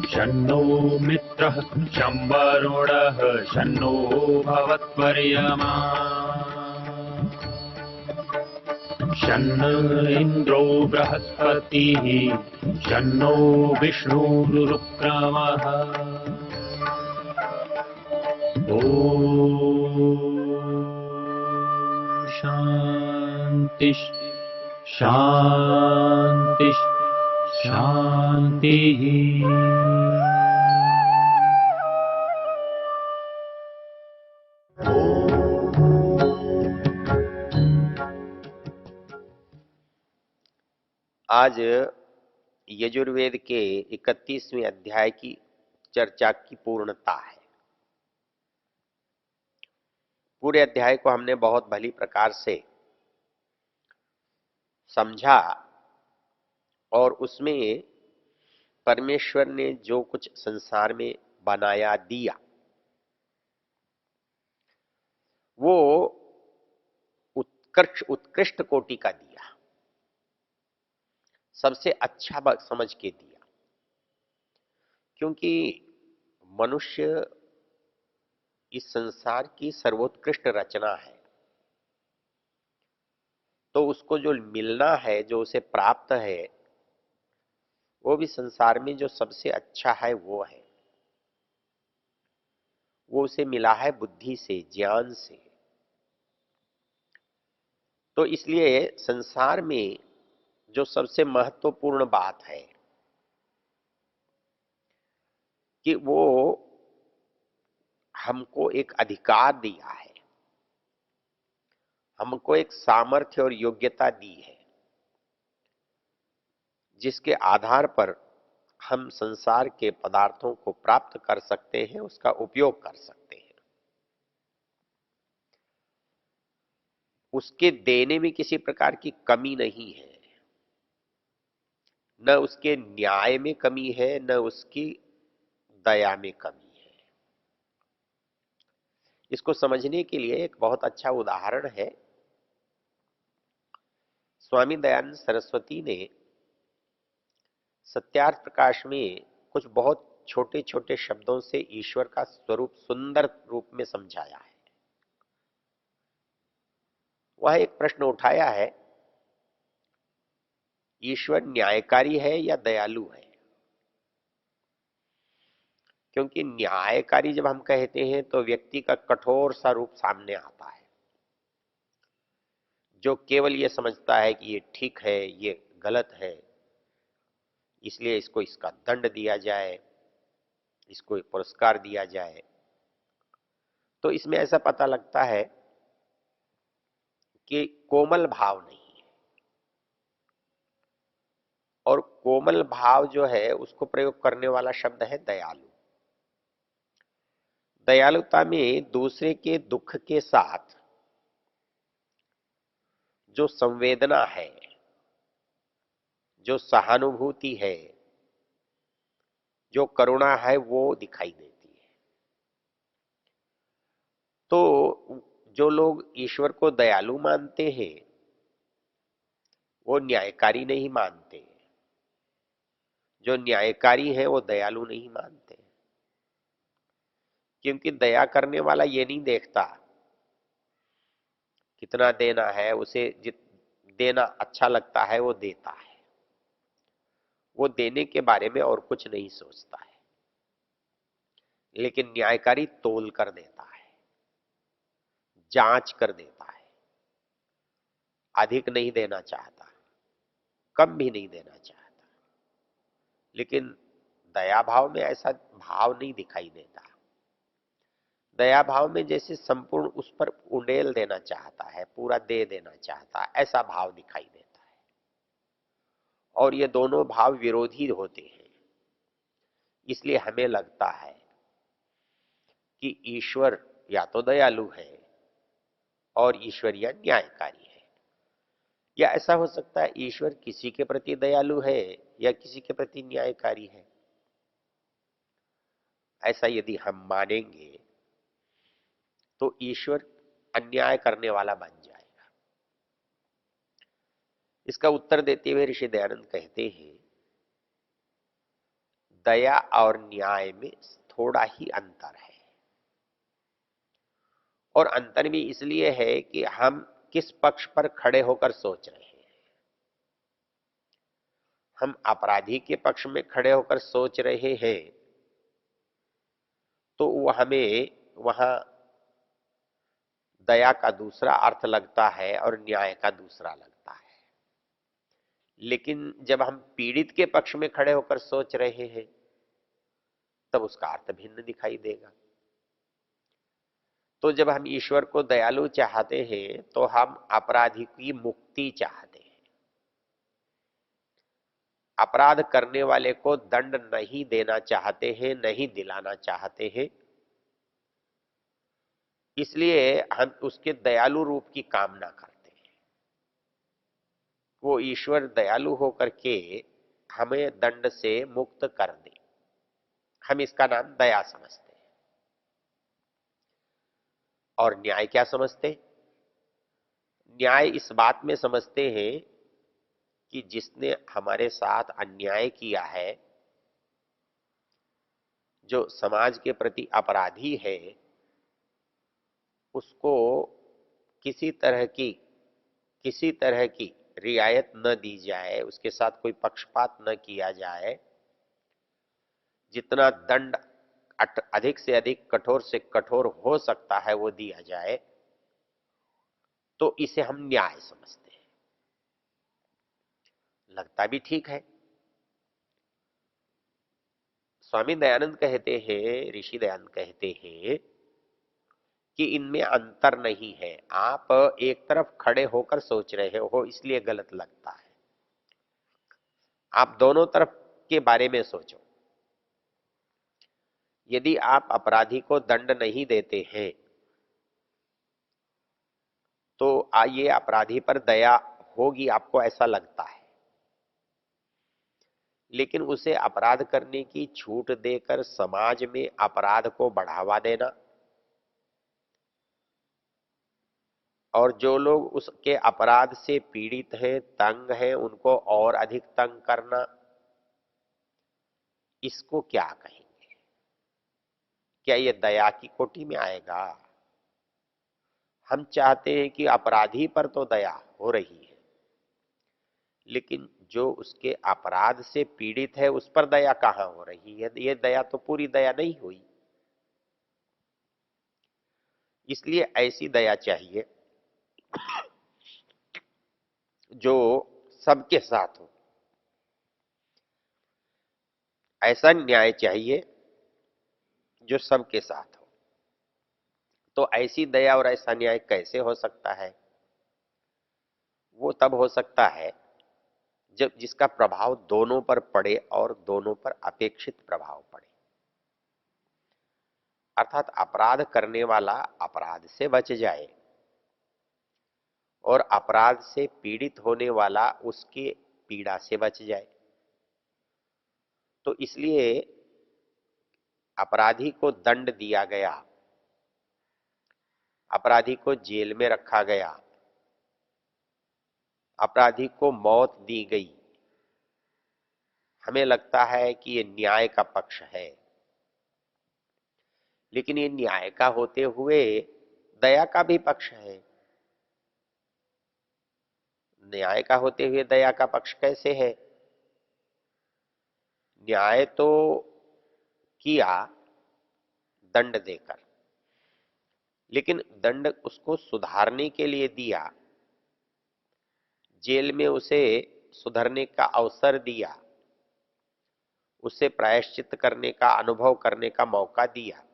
शन्नो मित्रः शं वरुणः शन्नो भवत्वर्यमा शन्न इन्द्रो बृहस्पतिः शन्नो विष्णुरुक्रमः ॐ शान्ति शान्ति शान्तिः। आज यजुर्वेद के 31वें अध्याय की चर्चा की पूर्णता है। पूरे अध्याय को हमने बहुत भली प्रकार से समझा और उसमें परमेश्वर ने जो कुछ संसार में बनाया दिया वो उत्कृष्ट कोटि का दिया, सबसे अच्छा समझ के दिया, क्योंकि मनुष्य इस संसार की सर्वोत्कृष्ट रचना है। तो उसको जो मिलना है, जो उसे प्राप्त है, वो भी संसार में जो सबसे अच्छा है वो है। वो उसे मिला है बुद्धि से, ज्ञान से। तो इसलिए संसार में जो सबसे महत्वपूर्ण बात है कि वो हमको एक अधिकार दिया है, हमको एक सामर्थ्य और योग्यता दी है, जिसके आधार पर हम संसार के पदार्थों को प्राप्त कर सकते हैं, उसका उपयोग कर सकते हैं। उसके देने में किसी प्रकार की कमी नहीं है, न उसके न्याय में कमी है, न उसकी दया में कमी है। इसको समझने के लिए एक बहुत अच्छा उदाहरण है। स्वामी दयानंद सरस्वती ने सत्यार्थ प्रकाश में कुछ बहुत छोटे छोटे शब्दों से ईश्वर का स्वरूप सुंदर रूप में समझाया है। वह एक प्रश्न उठाया है, ईश्वर न्यायकारी है या दयालु है? क्योंकि न्यायकारी जब हम कहते हैं तो व्यक्ति का कठोर सा रूप सामने आता है, जो केवल ये समझता है कि ये ठीक है, ये गलत है, इसलिए इसको इसका दंड दिया जाए, इसको एक पुरस्कार दिया जाए। तो इसमें ऐसा पता लगता है कि कोमल भाव नहीं है। और कोमल भाव जो है उसको प्रयोग करने वाला शब्द है दयालु। दयालुता में दूसरे के दुख के साथ जो संवेदना है, जो सहानुभूति है, जो करुणा है, वो दिखाई देती है। तो जो लोग ईश्वर को दयालु मानते हैं वो न्यायकारी नहीं मानते, जो न्यायकारी है वो दयालु नहीं मानते। क्योंकि दया करने वाला ये नहीं देखता कितना देना है, उसे जित देना अच्छा लगता है वो देता है। वो देने के बारे में और कुछ नहीं सोचता है। लेकिन न्यायकारी तोल कर देता है, जांच कर देता है, अधिक नहीं देना चाहता, कम भी नहीं देना चाहता। लेकिन दया भाव में ऐसा भाव नहीं दिखाई देता। दया भाव में जैसे संपूर्ण उस पर उंडेल देना चाहता है, पूरा दे देना चाहता है, ऐसा भाव दिखाई देता है। और ये दोनों भाव विरोधी होते हैं। इसलिए हमें लगता है कि ईश्वर या तो दयालु है और ईश्वर या न्यायकारी है, या ऐसा हो सकता है ईश्वर किसी के प्रति दयालु है या किसी के प्रति न्यायकारी है। ऐसा यदि हम मानेंगे तो ईश्वर अन्याय करने वाला बन जाएगा। इसका उत्तर देते हुए ऋषि दयानंद कहते हैं, दया और न्याय में थोड़ा ही अंतर है, और अंतर भी इसलिए है कि हम किस पक्ष पर खड़े होकर सोच रहे हैं। हम अपराधी के पक्ष में खड़े होकर सोच रहे हैं तो वो हमें वहां दया का दूसरा अर्थ लगता है और न्याय का दूसरा लगता है। लेकिन जब हम पीड़ित के पक्ष में खड़े होकर सोच रहे हैं तब उसका अर्थ भिन्न दिखाई देगा। तो जब हम ईश्वर को दयालु चाहते हैं तो हम अपराधी की मुक्ति चाहते हैं। अपराध करने वाले को दंड नहीं देना चाहते हैं, नहीं दिलाना चाहते हैं, इसलिए हम उसके दयालु रूप की कामना करते हैं। वो ईश्वर दयालु होकर के हमें दंड से मुक्त कर दे, हम इसका नाम दया समझते हैं। और न्याय क्या समझते? न्याय इस बात में समझते हैं कि जिसने हमारे साथ अन्याय किया है, जो समाज के प्रति अपराधी है, उसको किसी तरह की रियायत न दी जाए, उसके साथ कोई पक्षपात न किया जाए। जितना दंड अधिक से अधिक कठोर से कठोर हो सकता है वो दिया जाए, तो इसे हम न्याय समझते हैं। लगता भी ठीक है। स्वामी दयानंद कहते हैं, ऋषि दयानंद कहते हैं कि इनमें अंतर नहीं है। आप एक तरफ खड़े होकर सोच रहे हो इसलिए गलत लगता है। आप दोनों तरफ के बारे में सोचो। यदि आप अपराधी को दंड नहीं देते हैं तो ये अपराधी पर दया होगी, आपको ऐसा लगता है। लेकिन उसे अपराध करने की छूट देकर समाज में अपराध को बढ़ावा देना, और जो लोग उसके अपराध से पीड़ित हैं, तंग हैं, उनको और अधिक तंग करना, इसको क्या कहेंगे? क्या ये दया की कोटि में आएगा? हम चाहते हैं कि अपराधी पर तो दया हो रही है, लेकिन जो उसके अपराध से पीड़ित है उस पर दया कहां हो रही है? ये दया तो पूरी दया नहीं हुई। इसलिए ऐसी दया चाहिए जो सबके साथ हो। ऐसा न्याय चाहिए जो सबके साथ हो। तो ऐसी दया और ऐसा न्याय कैसे हो सकता है? वो तब हो सकता है जब जिसका प्रभाव दोनों पर पड़े और दोनों पर अपेक्षित प्रभाव पड़े। अर्थात अपराध करने वाला अपराध से बच जाए और अपराध से पीड़ित होने वाला उसके पीड़ा से बच जाए। तो इसलिए अपराधी को दंड दिया गया, अपराधी को जेल में रखा गया, अपराधी को मौत दी गई। हमें लगता है कि ये न्याय का पक्ष है, लेकिन ये न्याय का होते हुए दया का भी पक्ष है। न्याय का होते हुए दया का पक्ष कैसे है? न्याय तो किया दंड देकर, लेकिन दंड उसको सुधारने के लिए दिया, जेल में उसे सुधरने का अवसर दिया, उसे प्रायश्चित करने का, अनुभव करने का मौका दिया।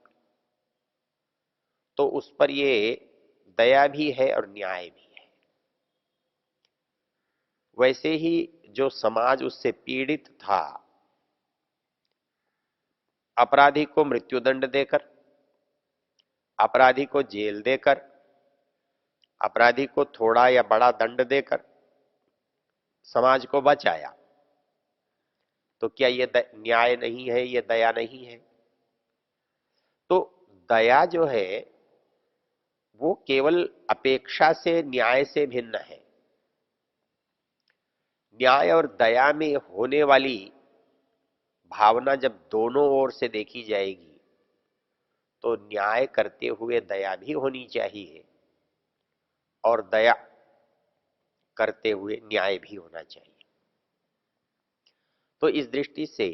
तो उस पर ये दया भी है और न्याय भी है। वैसे ही जो समाज उससे पीड़ित था, अपराधी को मृत्युदंड देकर, अपराधी को जेल देकर, अपराधी को थोड़ा या बड़ा दंड देकर समाज को बचाया, तो क्या ये न्याय नहीं है? ये दया नहीं है? तो दया जो है वो केवल अपेक्षा से न्याय से भिन्न है। न्याय और दया में होने वाली भावना जब दोनों ओर से देखी जाएगी तो न्याय करते हुए दया भी होनी चाहिए और दया करते हुए न्याय भी होना चाहिए। तो इस दृष्टि से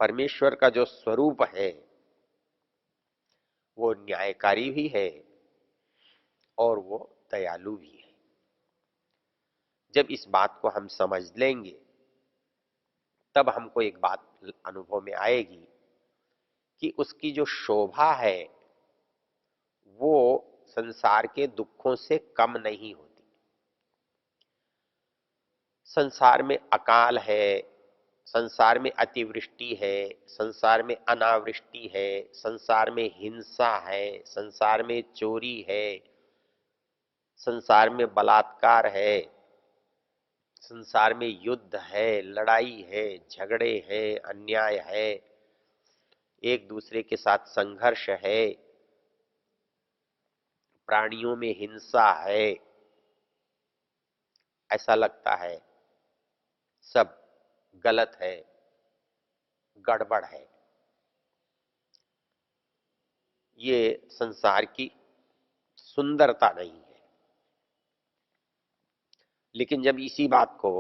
परमेश्वर का जो स्वरूप है वो न्यायकारी भी है और वो दयालु भी है। जब इस बात को हम समझ लेंगे तब हमको एक बात अनुभव में आएगी कि उसकी जो शोभा है वो संसार के दुखों से कम नहीं होती। संसार में अकाल है, संसार में अतिवृष्टि है, संसार में अनावृष्टि है, संसार में हिंसा है, संसार में चोरी है, संसार में बलात्कार है, संसार में युद्ध है, लड़ाई है, झगड़े हैं, अन्याय है, एक दूसरे के साथ संघर्ष है, प्राणियों में हिंसा है। ऐसा लगता है सब गलत है, गड़बड़ है। ये संसार की सुंदरता नहीं है। लेकिन जब इसी बात को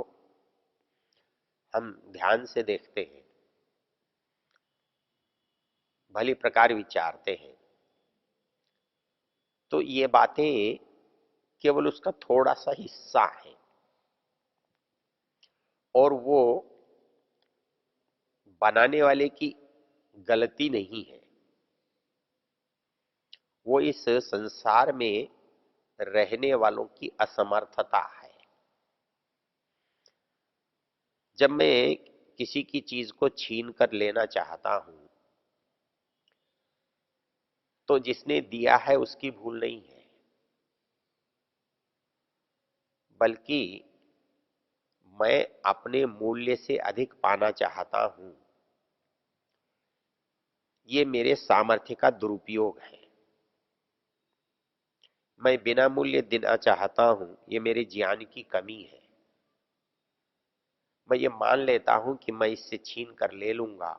हम ध्यान से देखते हैं, भली प्रकार विचारते हैं, तो ये बातें केवल उसका थोड़ा सा हिस्सा है और वो बनाने वाले की गलती नहीं है, वो इस संसार में रहने वालों की असमर्थता है। जब मैं किसी की चीज को छीन कर लेना चाहता हूं तो जिसने दिया है उसकी भूल नहीं है, बल्कि मैं अपने मूल्य से अधिक पाना चाहता हूं। ये मेरे सामर्थ्य का दुरुपयोग है। मैं बिना मूल्य देना चाहता हूं, ये मेरे ज्ञान की कमी है। मैं ये मान लेता हूं कि मैं इससे छीन कर ले लूंगा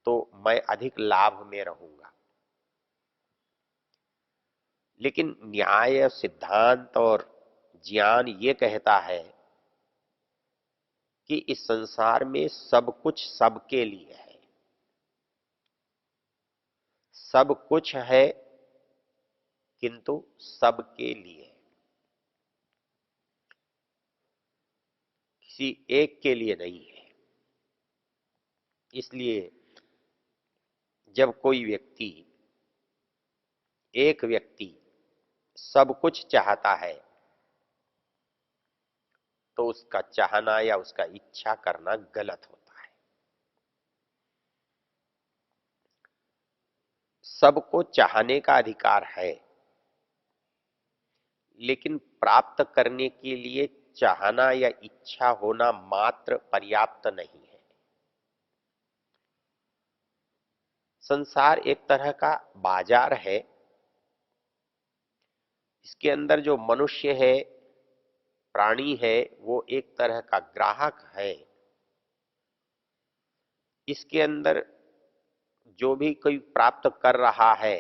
तो मैं अधिक लाभ में रहूंगा। लेकिन न्याय सिद्धांत और ज्ञान ये कहता है कि इस संसार में सब कुछ सबके लिए है। सब कुछ है किंतु सबके लिए, किसी एक के लिए नहीं है। इसलिए जब कोई व्यक्ति, एक व्यक्ति सब कुछ चाहता है तो उसका चाहना या उसका इच्छा करना गलत होता है। सबको चाहने का अधिकार है, लेकिन प्राप्त करने के लिए चाहना या इच्छा होना मात्र पर्याप्त नहीं है। संसार एक तरह का बाजार है। इसके अंदर जो मनुष्य है, प्राणी है, वो एक तरह का ग्राहक है। इसके अंदर जो भी कोई प्राप्त कर रहा है,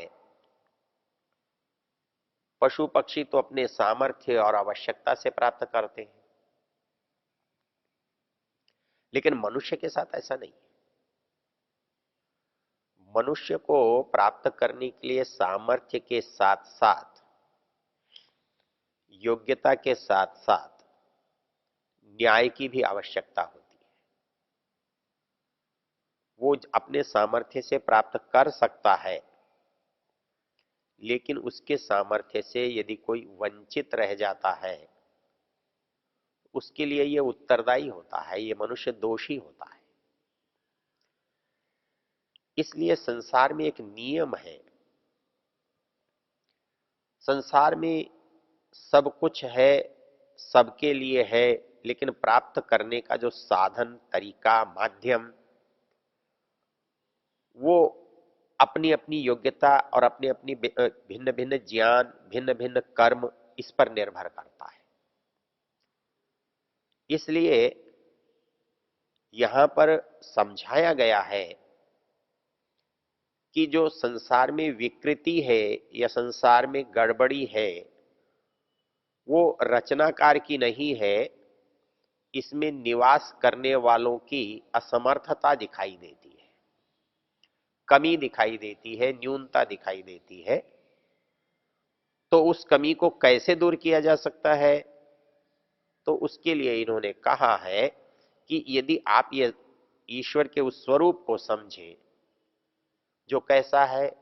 पशु पक्षी तो अपने सामर्थ्य और आवश्यकता से प्राप्त करते हैं, लेकिन मनुष्य के साथ ऐसा नहीं है। मनुष्य को प्राप्त करने के लिए सामर्थ्य के साथ साथ, योग्यता के साथ साथ न्याय की भी आवश्यकता होती है। वो अपने सामर्थ्य से प्राप्त कर सकता है, लेकिन उसके सामर्थ्य से यदि कोई वंचित रह जाता है, उसके लिए ये उत्तरदायी होता है, ये मनुष्य दोषी होता है। इसलिए संसार में एक नियम है। संसार में सब कुछ है, सबके लिए है, लेकिन प्राप्त करने का जो साधन, तरीका, माध्यम, वो अपनी अपनी योग्यता और अपनी अपनी भिन्न भिन्न ज्ञान, भिन्न भिन्न कर्म इस पर निर्भर करता है। इसलिए यहां पर समझाया गया है कि जो संसार में विकृति है या संसार में गड़बड़ी है वो रचनाकार की नहीं है, इसमें निवास करने वालों की असमर्थता दिखाई देती है, कमी दिखाई देती है, न्यूनता दिखाई देती है। तो उस कमी को कैसे दूर किया जा सकता है? तो उसके लिए इन्होंने कहा है कि यदि आप ये ईश्वर के उस स्वरूप को समझें जो कैसा है,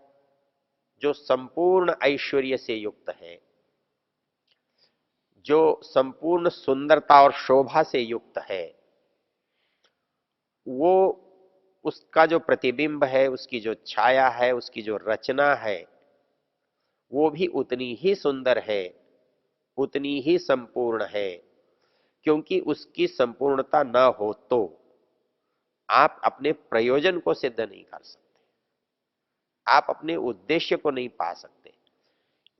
जो संपूर्ण ऐश्वर्य से युक्त है, जो संपूर्ण सुंदरता और शोभा से युक्त है, वो उसका जो प्रतिबिंब है, उसकी जो छाया है, उसकी जो रचना है, वो भी उतनी ही सुंदर है, उतनी ही संपूर्ण है। क्योंकि उसकी संपूर्णता न हो तो आप अपने प्रयोजन को सिद्ध नहीं कर सकते, आप अपने उद्देश्य को नहीं पा सकते।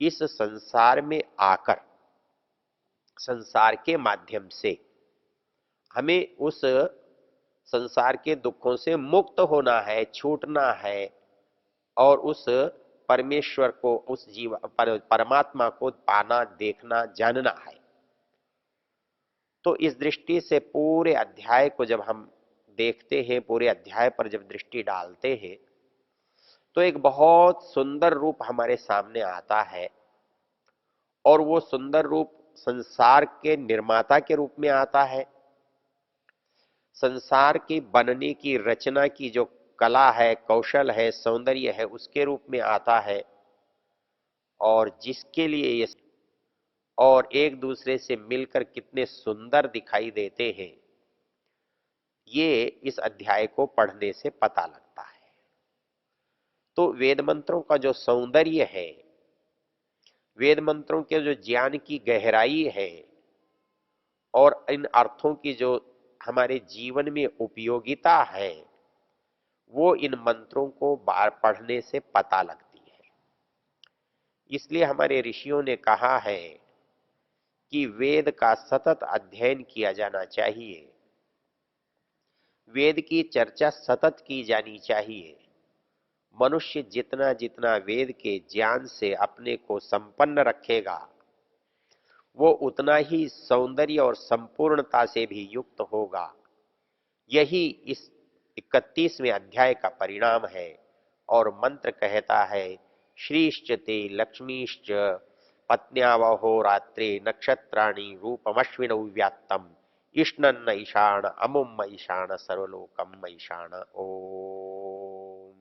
इस संसार में आकर, संसार के माध्यम से हमें उस संसार के दुखों से मुक्त होना है, छूटना है और उस परमेश्वर को, उस परमात्मा को पाना, देखना, जानना है। तो इस दृष्टि से पूरे अध्याय को जब हम देखते हैं, पूरे अध्याय पर जब दृष्टि डालते हैं, तो एक बहुत सुंदर रूप हमारे सामने आता है और वो सुंदर रूप संसार के निर्माता के रूप में आता है। संसार की बनने की, रचना की जो कला है, कौशल है, सौंदर्य है, उसके रूप में आता है। और जिसके लिए ये और एक दूसरे से मिलकर कितने सुंदर दिखाई देते हैं, ये इस अध्याय को पढ़ने से पता लगता है। तो वेद मंत्रों का जो सौंदर्य है, वेद मंत्रों के जो ज्ञान की गहराई है और इन अर्थों की जो हमारे जीवन में उपयोगिता है, वो इन मंत्रों को बार पढ़ने से पता लगती है। इसलिए हमारे ऋषियों ने कहा है कि वेद का सतत अध्ययन किया जाना चाहिए, वेद की चर्चा सतत की जानी चाहिए। मनुष्य जितना जितना वेद के ज्ञान से अपने को संपन्न रखेगा, वो उतना ही सौंदर्य और संपूर्णता से भी युक्त होगा। यही इस 31वें अध्याय का परिणाम है। और मंत्र कहता है, श्रीश्च ते लक्ष्मीश्च पत्न्यावहो रात्रे नक्षत्राणि रूपमश्विनौ व्यात्तम इष्णन्न ईशान अमुम ईशान सर्वलोकम ईशान। ओम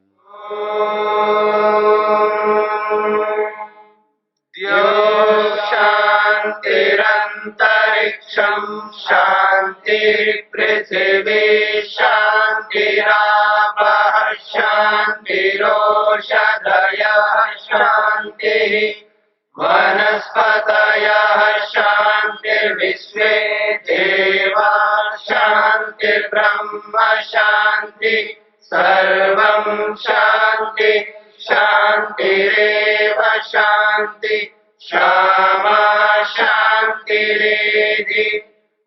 शान्तिरन्तरिक्षं शान्तिर्पृथिवी शान्तिरापः शान्तिरोषधयः शान्तिः वनस्पतयः शान्तिर्विश्वे देवा शान्तिर्ब्रह्म शान्ति सर्वं शान्ति शान्तिरेव शान्ति क्षमा शान्तिरेधि।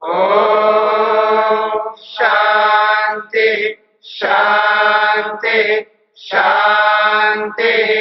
ॐ शान्ति शान्ति शान्तिः।